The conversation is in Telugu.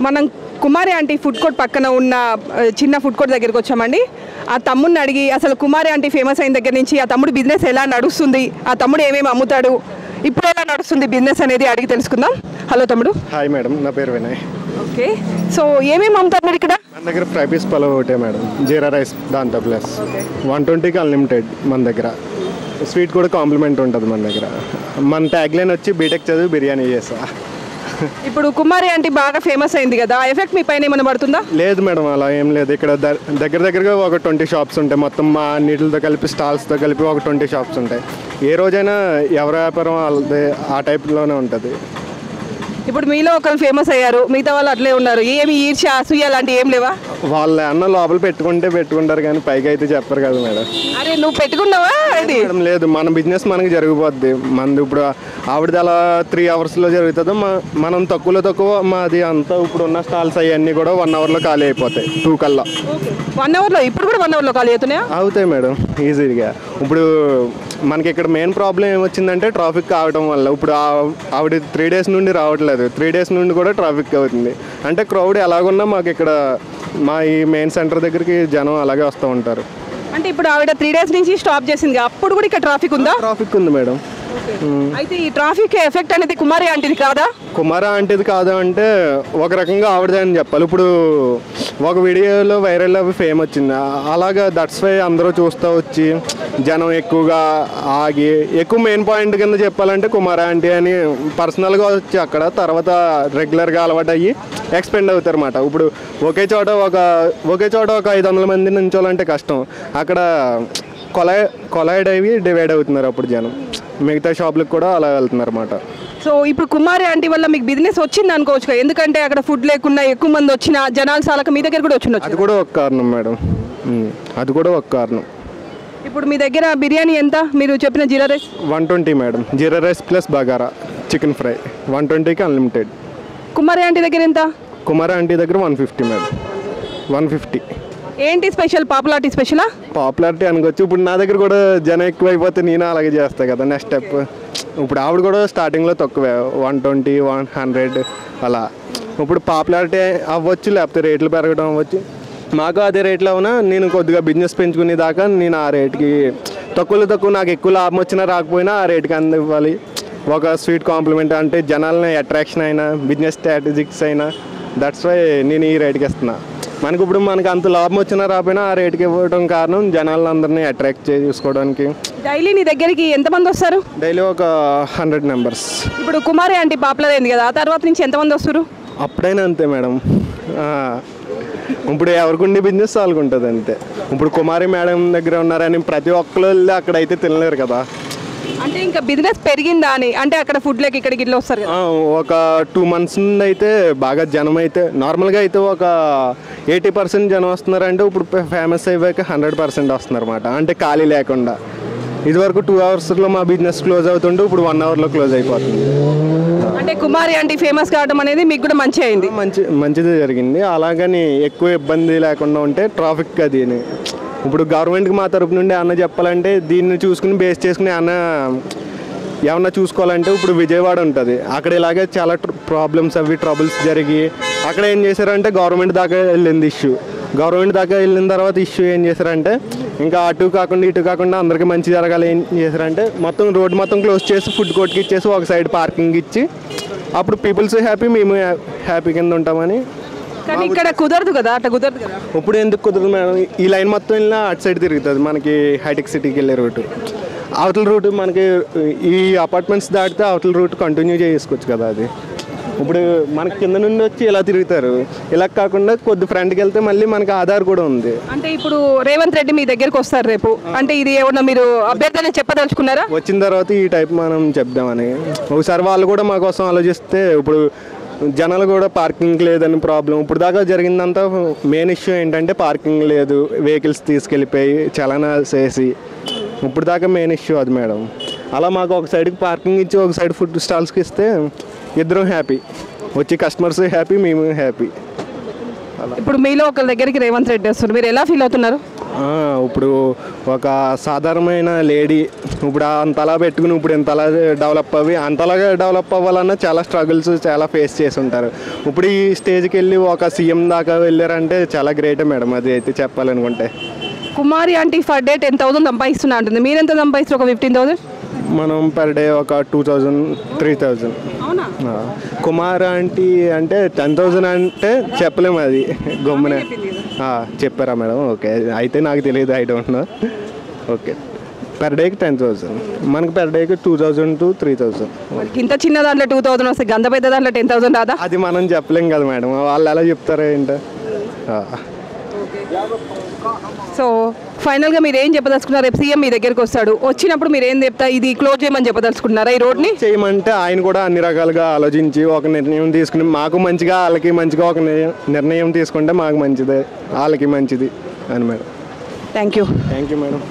మనం కుమారి ఆంటీ ఫుడ్ కోర్ట్ పక్కన ఉన్న చిన్న ఫుడ్ కోర్ట్ దగ్గరికి వచ్చామండి. ఆ తమ్ముడిని అడిగి అసలు కుమారి ఆంటీ ఫేమస్ అయిన దగ్గర నుంచి ఆ తమ్ముడు బిజినెస్ ఎలా నడుస్తుంది, ఆ తమ్ముడు ఏమేమి అమ్ముతాడు, ఇప్పుడు ఎలా నడుస్తుంది బిజినెస్ అనేది అడిగి తెలుసుకుందాం. హలో తమ్ముడు. హాయ్ మేడం, నా పేరు వినయ్. ఓకే, సో ఏమేమి అమ్ముతారు మీరు ఇక్కడ? మన దగ్గర ఫ్రై పీస్ పలావ్ ఒకటే మేడం, జీరా రైస్ దాంతో ప్లస్ 120కి అన్లిమిటెడ్. మన దగ్గర స్వీట్ కూడా కాంప్లిమెంట్ ఉంటుంది. మన దగ్గర మన ట్యాగ్ లైన్ వచ్చి బీటెక్ చదివి బిర్యానీ చేస్తా. ఇప్పుడు కుమారి ఆంటీ బాగా ఫేమస్ అయింది కదా, ఆ ఎఫెక్ట్ మీ పైన ఏమైనా పడుతుందా? లేదు మేడం, అలా ఏం లేదు. ఇక్కడ దగ్గరగా ఒక 20 షాప్స్ ఉంటాయి. మొత్తం మా నీటితో కలిపి స్టాల్స్తో కలిపి ఒక 20 షాప్స్ ఉంటాయి. ఏ రోజైనా ఎవరి వ్యాపారం వాళ్ళది ఆ టైప్లోనే ఉంటుంది. ఇప్పుడు మీలో ఒకరు ఫేమస్ అయ్యారు, మిగతా వాళ్ళు అట్లే ఉన్నారు. ఏమి ఈర్ష్య అసూయ లాంటివి ఏం లేవా? వాళ్ళ అన్న లోపల పెట్టుకుంటారు కానీ పైకి అయితే చెప్పరు కదా మేడం. అరే నువ్వు పెట్టుకున్నావా? మేడం లేదు, మన బిజినెస్ మనకి జరిగిపోద్ది. మనది ఇప్పుడు ఆవిడది అలా 3 అవర్స్లో జరుగుతుందో మనం తక్కువ మాది అంతా ఇప్పుడు ఉన్న స్టాల్స్ అవన్నీ కూడా 1 అవర్లో ఖాళీ అయిపోతాయి. 2 కల్లా 1 అవర్లో. ఇప్పుడు కూడా 1 అవర్లో ఖాళీ అవుతున్నాయా? అవుతాయి మేడం ఈజీగా. ఇప్పుడు మనకి ఇక్కడ మెయిన్ ప్రాబ్లం ఏమొచ్చిందంటే ట్రాఫిక్ ఆగడం వల్ల. ఇప్పుడు ఆవిడ 3 డేస్ నుండి రావట్లేదు, 3 డేస్ నుండి కూడా ట్రాఫిక్ అవుతుంది. అంటే క్రౌడ్ ఎలాగున్నా మాకు ఇక్కడ మా ఈ మెయిన్ సెంటర్ దగ్గరికి జనం అలాగే వస్తూ ఉంటారు. అంటే ఇప్పుడు ఆవిడ 3 డేస్ నుంచి స్టాప్ చేసింది, అప్పుడు కూడా ఇక్కడ ట్రాఫిక్ ఉందా? ట్రాఫిక్ ఉంది మేడం. అయితే ఈ ట్రాఫిక్ ఎఫెక్ట్ అనేది కుమారి ఆంటీది కాదా? కుమారి ఆంటీది కాదా అంటే ఒక రకంగా ఆవిడదే అని చెప్పాలి. ఇప్పుడు ఒక వీడియోలో వైరల్ అవి ఫేమ్ వచ్చింది, అలాగా దట్స్ వై అందరూ చూస్తూ వచ్చి జనం ఎక్కువగా ఆగి ఎక్కువ మెయిన్ పాయింట్ కింద చెప్పాలంటే కుమారి ఆంటీ అని పర్సనల్గా వచ్చి అక్కడ తర్వాత రెగ్యులర్గా అలవాటు అయ్యి ఎక్స్పెండ్ అవుతారు అన్నమాట. ఇప్పుడు ఒకే చోట ఒక 500 మంది నుంచోలంటే కష్టం. అక్కడ కొలైడ్ అయ్యి డివైడ్ అవుతున్నారు. అప్పుడు జనం మిగతా షాపులకు కూడా అలా వెళ్తున్నారు అన్నమాట. సో ఇప్పుడు కుమారి ఆంటీ వల్ల మీకు బిజినెస్ వచ్చింది అనుకోవచ్చు, ఎందుకంటే అక్కడ ఫుడ్ లేకుండా ఎక్కువ మంది వచ్చిన జనాలు సాలక మీ దగ్గర కూడా వచ్చిండొచ్చు. అది కూడా ఒక కారణం మేడం, అది కూడా ఒక కారణం. ఇప్పుడు మీ దగ్గర బిర్యానీ ఎంత మీరు చెప్పిన jeera rice? 120 madam, jeera rice plus bagara chicken fry 120కి అన్లిమిటెడ్. కుమారి ఆంటీ దగ్గర ఎంత? కుమారి ఆంటీ దగ్గర 150 మేడం, 150. ఏంటి స్పెషల్? పాపులారిటీ స్పెషలా? పాపులారిటీ అనుకోవచ్చు. ఇప్పుడు నా దగ్గర కూడా జనం ఎక్కువ అయిపోతే నేను అలాగే చేస్తాను కదా నెక్స్ట్ స్టెప్. ఇప్పుడు ఆవిడ కూడా స్టార్టింగ్లో తక్కువే, 120, 100 అలా. ఇప్పుడు పాపులారిటీ అవ్వచ్చు, లేకపోతే రేట్లు పెరగడం అవ్వచ్చు. మాకు అదే రేట్లో అవునా నేను కొద్దిగా బిజినెస్ పెంచుకునే దాకా నేను ఆ రేట్కి తక్కువ నాకు ఎక్కువ లాభం వచ్చినా రాకపోయినా ఆ రేట్కి అందివ్వాలి. ఒక స్వీట్ కాంప్లిమెంట్ అంటే జనాలని అట్రాక్షన్ అయినా బిజినెస్ స్ట్రాటజిక్స్ అయినా దట్స్ వై నేను ఈ రేట్కి ఇస్తున్నా. మనకు అంత లాభం వచ్చినా రాకపోయినా ఆ రేట్కి ఇవ్వడం కారణం జనాలందరినీ అట్రాక్ట్ చేసుకోవడానికి. డైలీ నీ దగ్గరికి ఎంతమంది వస్తారు? డైలీ ఒక 100 మెంబర్స్. ఇప్పుడు కుమారి ఆంటీ పాపులర్ అయింది కదా, ఆ తర్వాత నుంచి ఎంతమంది వస్తారు? అప్పుడైనా అంతే మేడం, ఇప్పుడు ఎవరికి ఉండే బిజినెస్ వాళ్ళకు ఉంటుంది అంతే. ఇప్పుడు కుమారి మేడం దగ్గర ఉన్నారని ప్రతి ఒక్కరు వెళ్ళి అక్కడైతే తినలేరు కదా. అంటే ఇంకా బిజినెస్ పెరిగిందా అని, అంటే అక్కడ ఫుడ్ లేక ఇక్కడికి ఇట్లా వస్తారు కదా. ఒక 2 months నుండి అయితే బాగా జనం అయితే నార్మల్గా అయితే ఒక 80% జనం వస్తున్నారంటే ఇప్పుడు ఫేమస్ అయిపోయాక 100% వస్తున్నారు అన్నమాట. అంటే ఖాళీ లేకుండా. ఇదివరకు 2 అవర్స్లో మా బిజినెస్ క్లోజ్ అవుతుంటే ఇప్పుడు 1 అవర్లో క్లోజ్ అయిపోతుంది. అంటే కుమారి ఆంటీ ఫేమస్ కావడం అనేది మీకు కూడా మంచి అయింది? మంచిది జరిగింది. అలాగని ఎక్కువ ఇబ్బంది లేకుండా ఉంటే ట్రాఫిక్ అది ఇప్పుడు గవర్నమెంట్కి మా తరపు నుండి అన్న చెప్పాలంటే దీన్ని చూసుకుని బేస్ చేసుకుని అన్న ఏమన్నా చూసుకోవాలంటే ఇప్పుడు విజయవాడ ఉంటుంది, అక్కడ ఇలాగే చాలా ట్రబుల్స్ జరిగి అక్కడ ఏం చేశారంటే గవర్నమెంట్ దాకా వెళ్ళింది ఇష్యూ. గవర్నమెంట్ దాకా వెళ్ళిన తర్వాత ఇష్యూ ఏం చేశారంటే ఇంకా అటు కాకుండా ఇటు కాకుండా అందరికీ మంచి జరగాలి ఏం చేశారంటే మొత్తం రోడ్ మొత్తం క్లోజ్ చేసి ఫుడ్ కోర్ట్కి ఇచ్చేసి ఒక సైడ్ పార్కింగ్ ఇచ్చి అప్పుడు పీపుల్స్ హ్యాపీ, మేము హ్యాపీ కింద ఉంటామని. కానీ ఇక్కడ కుదరదు కదా, అట్లా కుదరదు కదా. ఇప్పుడు ఎందుకు కుదరదు మేడం? ఈ లైన్ మొత్తం వెళ్ళినా అటు సైడ్ తిరుగుతుంది. మనకి హైటెక్ సిటీకి వెళ్ళే రూటు, అవతల రూట్ మనకి ఈ అపార్ట్మెంట్స్ దాటితే అవతల రూట్ కంటిన్యూ చేసుకోవచ్చు కదా. అది ఇప్పుడు మనకి కింద నుండి వచ్చి ఇలా తిరుగుతారు, ఇలా కాకుండా కొద్ది ఫ్రంట్కి వెళ్తే మళ్ళీ మనకి ఆధార్ కూడా ఉంది. అంటే ఇప్పుడు రేవంత్ రెడ్డి మీ దగ్గరికి వస్తారు రేపు, అంటే ఇది ఏమన్నా మీరు అభ్యర్థన చెప్పదలుచుకున్నారా? వచ్చిన తర్వాత ఈ టైప్ మనం చెప్దామని. ఒకసారి వాళ్ళు కూడా మా కోసం ఆలోచిస్తే ఇప్పుడు జనాలు కూడా పార్కింగ్ లేదని ప్రాబ్లం. ఇప్పుడు దాకా జరిగిందంతా మెయిన్ ఇష్యూ ఏంటంటే పార్కింగ్ లేదు, వెహికల్స్ తీసుకెళ్ళిపోయి చలానా చేసి ఇప్పుడు దాకా మెయిన్ ఇష్యూ అది మేడం. అలా మాకు ఒక సైడ్కి పార్కింగ్ ఇచ్చి ఒక సైడ్ ఫుడ్ స్టాల్స్కి ఇస్తే ఇద్దరం హ్యాపీ, వచ్చి కస్టమర్స్ హ్యాపీ, మేము హ్యాపీ. ఇప్పుడు మీలో ఒకరి దగ్గరికి రేవంత్ రెడ్డి వస్తారు, మీరు ఎలా ఫీల్ అవుతున్నారు? ఇప్పుడు ఒక సాధారణమైన లేడీ ఇప్పుడు అంతలా పెట్టుకుని ఇప్పుడు ఇంతలా అంతలాగా డెవలప్ అవ్వాలన్నా చాలా స్ట్రగుల్స్ చాలా ఫేస్ చేసి ఉంటారు. ఇప్పుడు ఈ స్టేజ్కి వెళ్ళి ఒక సీఎం దాకా వెళ్ళారంటే చాలా గ్రేటే మేడం, అది అయితే చెప్పాలనుకుంటే. కుమారి ఆంటీ ఫర్ డే 10,000 సంపాదిస్తున్నా అంటుంది. మీరు ఎంత సంపాదిస్తారు? ఒక 15,000. మనం పర్ డే ఒక 2,000 3,000. కుమార్ ఆంటీ అంటే 10,000 అంటే చెప్పలేము, అది గమ్మునే చెప్పారా మేడం? ఓకే, అయితే నాకు తెలియదు, I don't know. Okay, per డేకి 10,000, మనకి పర్ డేకి 2,000 to 3,000. ఇంత చిన్న దాంట్లో 2,000 వస్తే గంత పెద్ద దాంట్లో 10,000 రాదా? అది మనం చెప్పలేం కదా మేడం, వాళ్ళు ఎలా చెప్తారా ఏంటో. సో ఫైనల్గా మీరు ఏం చెప్పదలుచుకున్నారు? రేపు సీఎం మీ దగ్గరికి వస్తాడు, వచ్చినప్పుడు మీరు ఏం చెప్తా, ఇది క్లోజ్ చేయమని చెప్పదలుచుకుంటున్నారా ఈ రోడ్ని? చేయమంటే ఆయన కూడా అన్ని రకాలుగా ఆలోచించి ఒక నిర్ణయం తీసుకుని మాకు మంచిగా వాళ్ళకి మంచిగా ఒక నిర్ణయం తీసుకుంటే మాకు మంచిదే, వాళ్ళకి మంచిది అని మేడం. Thank you madam.